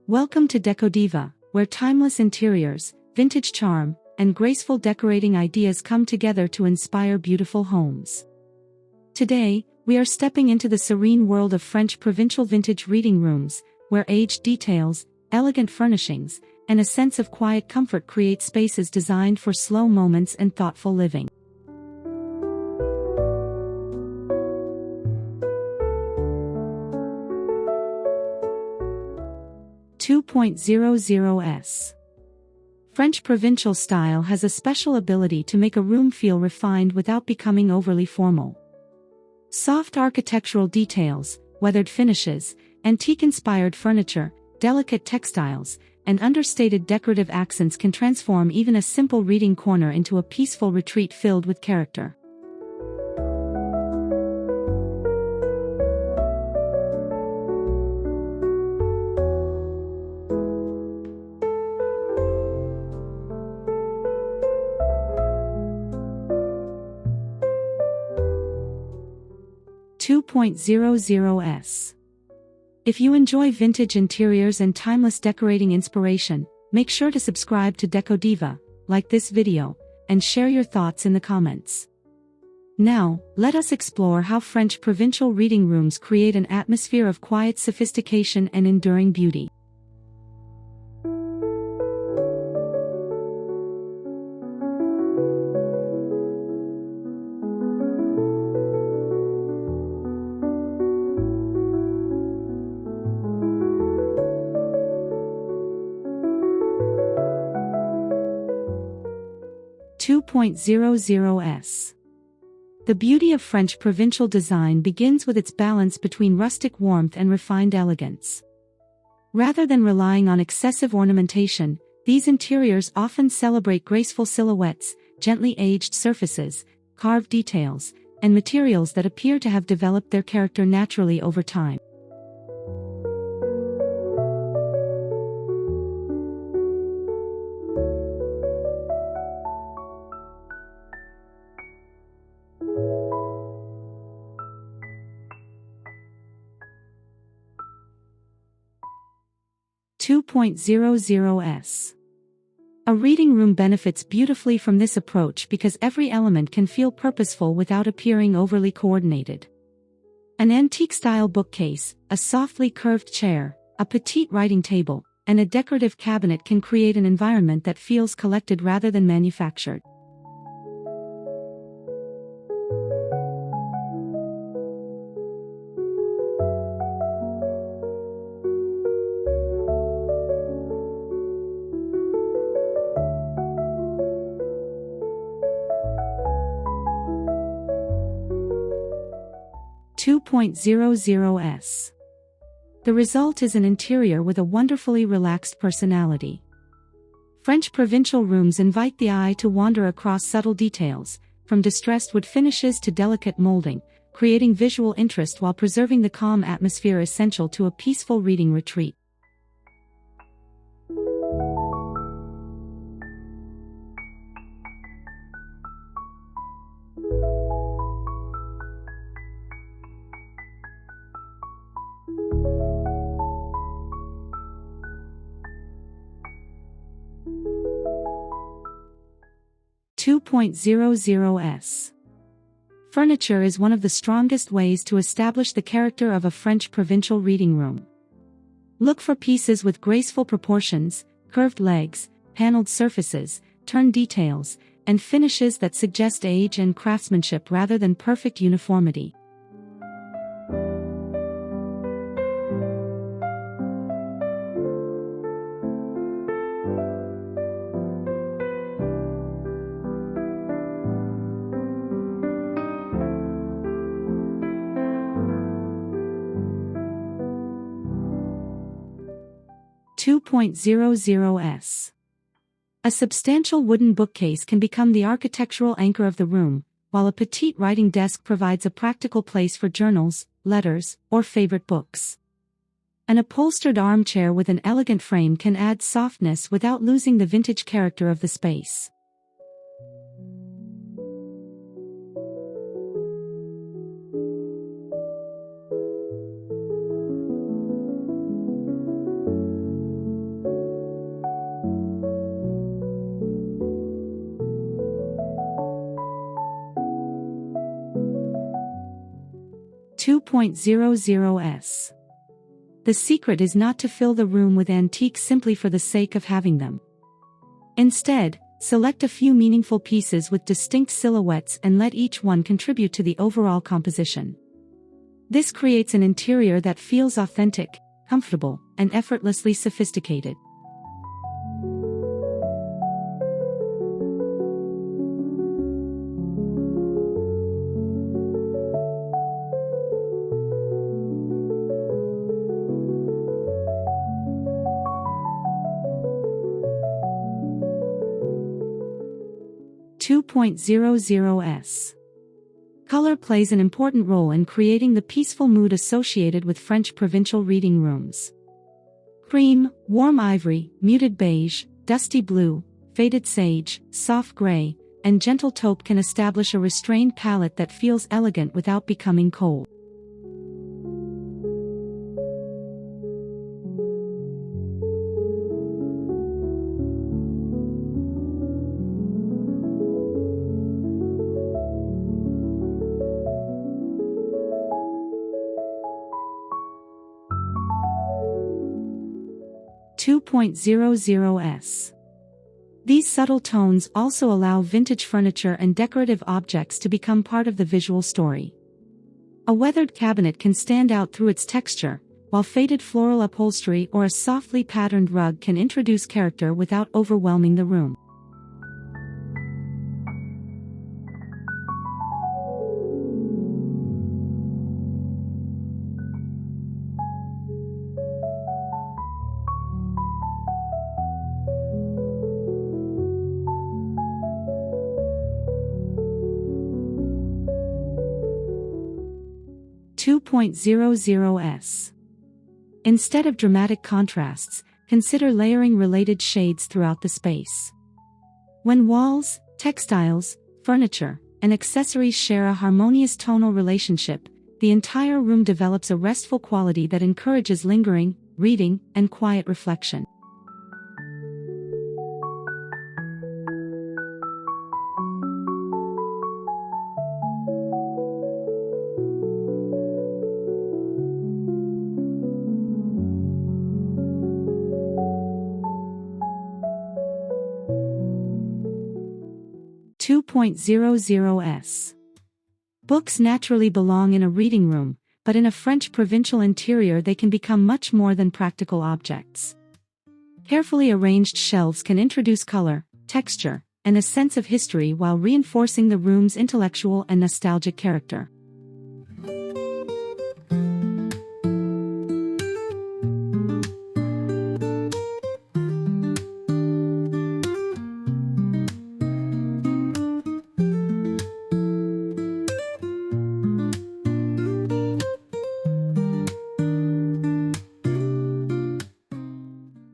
Welcome to Decodiva, where timeless interiors, vintage charm, and graceful decorating ideas come together to inspire beautiful homes. Today, we are stepping into the serene world of French Provincial vintage reading rooms, where aged details, elegant furnishings, and a sense of quiet comfort create spaces designed for slow moments and thoughtful living. (2.00s) French Provincial style has a special ability to make a room feel refined without becoming overly formal. Soft architectural details, weathered finishes, antique-inspired furniture, delicate textiles, and understated decorative accents can transform even a simple reading corner into a peaceful retreat filled with character. (2.00s) If you enjoy vintage interiors and timeless decorating inspiration, make sure to subscribe to Decodiva, like this video, and share your thoughts in the comments. Now, let us explore how French Provincial reading rooms create an atmosphere of quiet sophistication and enduring beauty. (2.00s) The beauty of French Provincial design begins with its balance between rustic warmth and refined elegance. Rather than relying on excessive ornamentation, these interiors often celebrate graceful silhouettes, gently aged surfaces, carved details, and materials that appear to have developed their character naturally over time. (2.00s) A reading room benefits beautifully from this approach because every element can feel purposeful without appearing overly coordinated. An antique-style bookcase, a softly curved chair, a petite writing table, and a decorative cabinet can create an environment that feels collected rather than manufactured. (2.00s) The result is an interior with a wonderfully relaxed personality. French Provincial rooms invite the eye to wander across subtle details, from distressed wood finishes to delicate molding, creating visual interest while preserving the calm atmosphere essential to a peaceful reading retreat. (2.00s) Furniture is one of the strongest ways to establish the character of a French Provincial reading room. Look for pieces with graceful proportions, curved legs, paneled surfaces, turned details, and finishes that suggest age and craftsmanship rather than perfect uniformity. (2.00s) A substantial wooden bookcase can become the architectural anchor of the room, while a petite writing desk provides a practical place for journals, letters, or favorite books. An upholstered armchair with an elegant frame can add softness without losing the vintage character of the space. 2.00s. The secret is not to fill the room with antiques simply for the sake of having them. Instead, select a few meaningful pieces with distinct silhouettes and let each one contribute to the overall composition. This creates an interior that feels authentic, comfortable, and effortlessly sophisticated. (2.00s). Color plays an important role in creating the peaceful mood associated with French Provincial reading rooms. Cream, warm ivory, muted beige, dusty blue, faded sage, soft gray, and gentle taupe can establish a restrained palette that feels elegant without becoming cold. (2.00s). These subtle tones also allow vintage furniture and decorative objects to become part of the visual story. A weathered cabinet can stand out through its texture, while faded floral upholstery or a softly patterned rug can introduce character without overwhelming the room. (2.00s). Instead of dramatic contrasts, consider layering related shades throughout the space. When walls, textiles, furniture, and accessories share a harmonious tonal relationship, the entire room develops a restful quality that encourages lingering, reading, and quiet reflection. (2.00s). Books naturally belong in a reading room, but in a French provincial interior they can become much more than practical objects. Carefully arranged shelves can introduce color, texture, and a sense of history while reinforcing the room's intellectual and nostalgic character.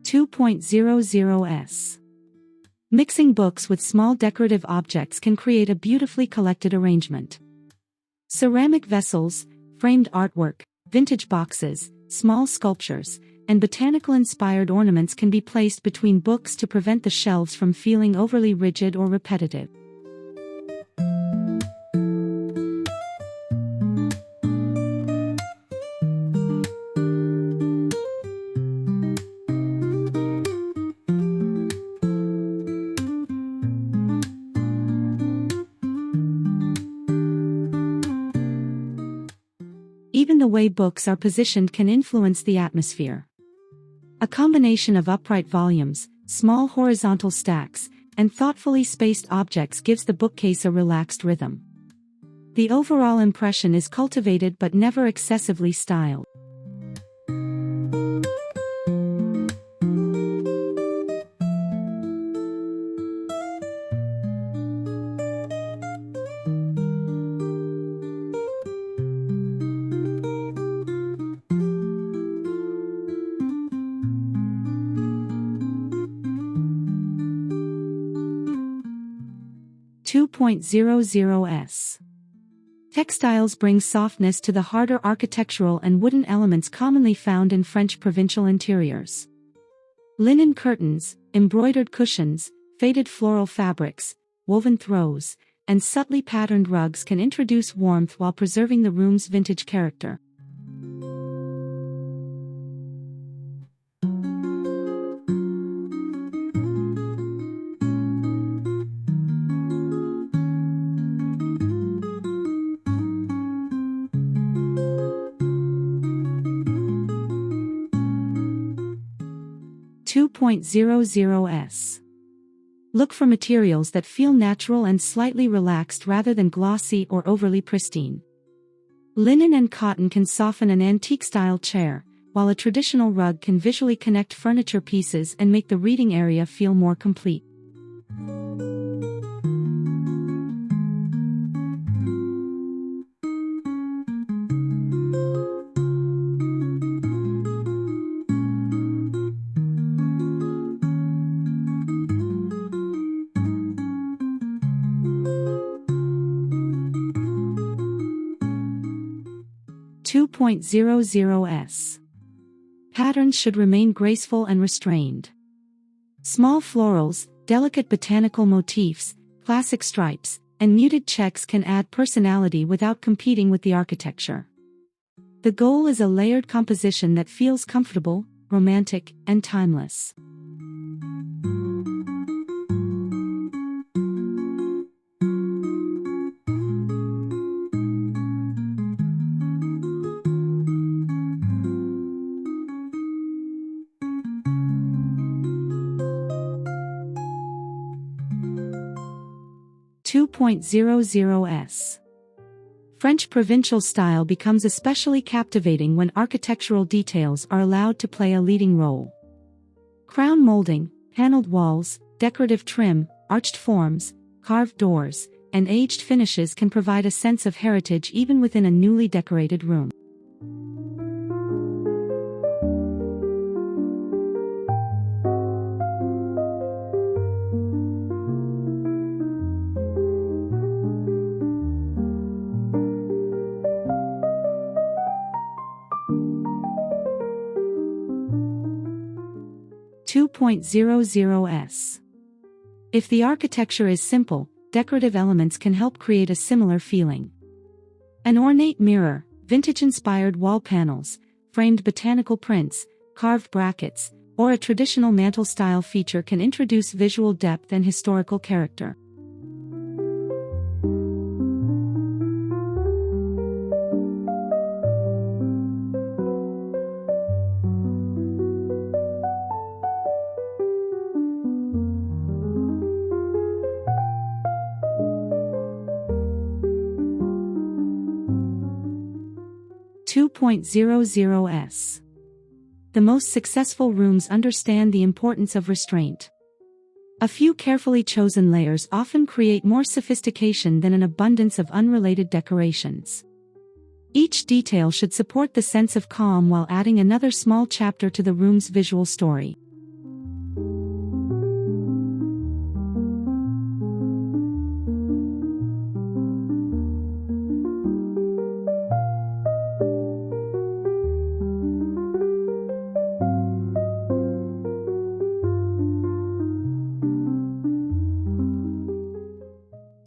(2.00s). Mixing books with small decorative objects can create a beautifully collected arrangement. Ceramic vessels, framed artwork, vintage boxes, small sculptures, and botanical-inspired ornaments can be placed between books to prevent the shelves from feeling overly rigid or repetitive. Even the way books are positioned can influence the atmosphere. A combination of upright volumes, small horizontal stacks, and thoughtfully spaced objects gives the bookcase a relaxed rhythm. The overall impression is cultivated but never excessively styled. (2.00s). Textiles bring softness to the harder architectural and wooden elements commonly found in French provincial interiors. Linen curtains, embroidered cushions, faded floral fabrics, woven throws, and subtly patterned rugs can introduce warmth while preserving the room's vintage character. 2.00s. Look for materials that feel natural and slightly relaxed rather than glossy or overly pristine. Linen and cotton can soften an antique-style chair, while a traditional rug can visually connect furniture pieces and make the reading area feel more complete. Two 2.00s. Patterns should remain graceful and restrained. Small florals, delicate botanical motifs, classic stripes, and muted checks can add personality without competing with the architecture. The goal is a layered composition that feels comfortable, romantic, and timeless. Two 2.00s. French Provincial style becomes especially captivating when architectural details are allowed to play a leading role. Crown molding, paneled walls, decorative trim, arched forms, carved doors, and aged finishes can provide a sense of heritage even within a newly decorated room. Two 2.00s. If the architecture is simple, decorative elements can help create a similar feeling. An ornate mirror, vintage-inspired wall panels, framed botanical prints, carved brackets, or a traditional mantel-style feature can introduce visual depth and historical character. Two 2.00s. The most successful rooms understand the importance of restraint. A few carefully chosen layers often create more sophistication than an abundance of unrelated decorations. Each detail should support the sense of calm while adding another small chapter to the room's visual story.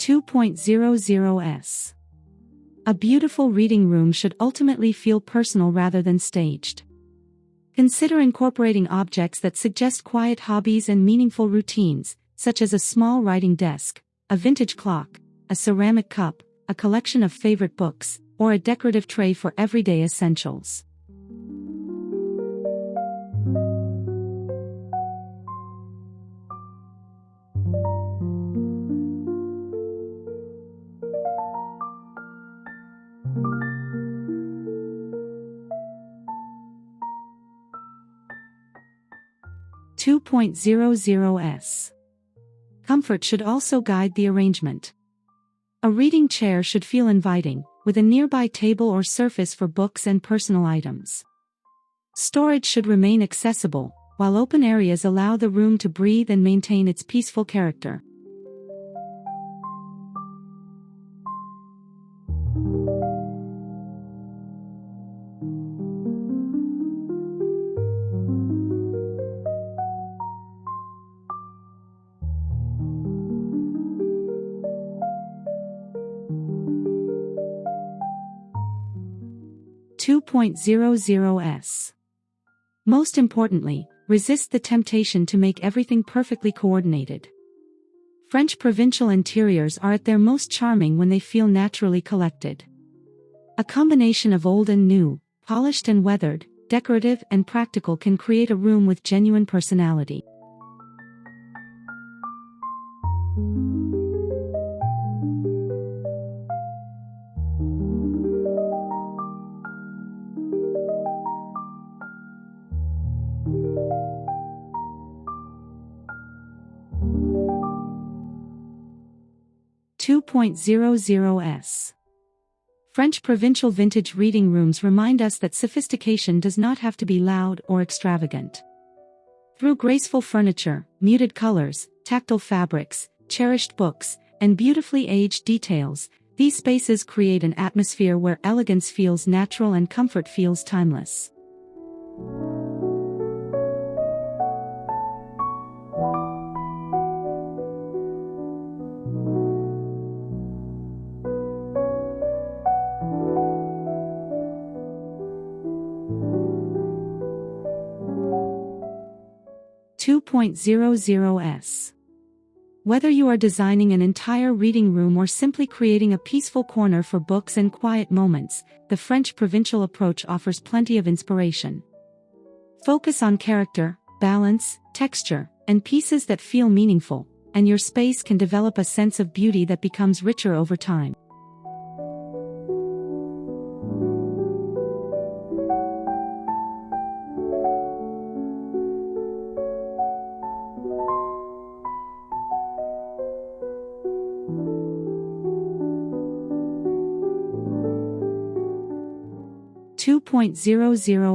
Two 2.00s. A beautiful reading room should ultimately feel personal rather than staged. Consider incorporating objects that suggest quiet hobbies and meaningful routines, such as a small writing desk, a vintage clock, a ceramic cup, a collection of favorite books, or a decorative tray for everyday essentials. Two 2.00s. Comfort should also guide the arrangement. A reading chair should feel inviting, with a nearby table or surface for books and personal items. Storage should remain accessible, while open areas allow the room to breathe and maintain its peaceful character. Two 2.00s. Most importantly, resist the temptation to make everything perfectly coordinated. French Provincial interiors are at their most charming when they feel naturally collected. A combination of old and new, polished and weathered, decorative, and practical can create a room with genuine personality. S. French Provincial vintage reading rooms remind us that sophistication does not have to be loud or extravagant. Through graceful furniture, muted colors, tactile fabrics, cherished books, and beautifully aged details, these spaces create an atmosphere where elegance feels natural and comfort feels timeless. S. Whether you are designing an entire reading room or simply creating a peaceful corner for books and quiet moments, the French Provincial approach offers plenty of inspiration. Focus on character, balance, texture, and pieces that feel meaningful, and your space can develop a sense of beauty that becomes richer over time.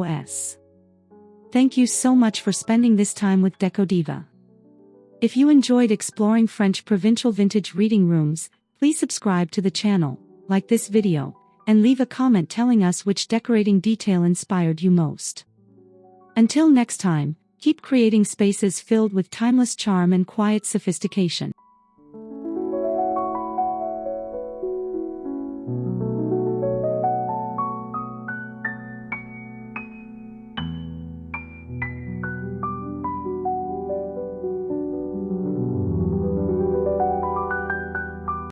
S. Thank you so much for spending this time with Decodiva. If you enjoyed exploring French Provincial vintage reading rooms, please subscribe to the channel, like this video, and leave a comment telling us which decorating detail inspired you most. Until next time, keep creating spaces filled with timeless charm and quiet sophistication.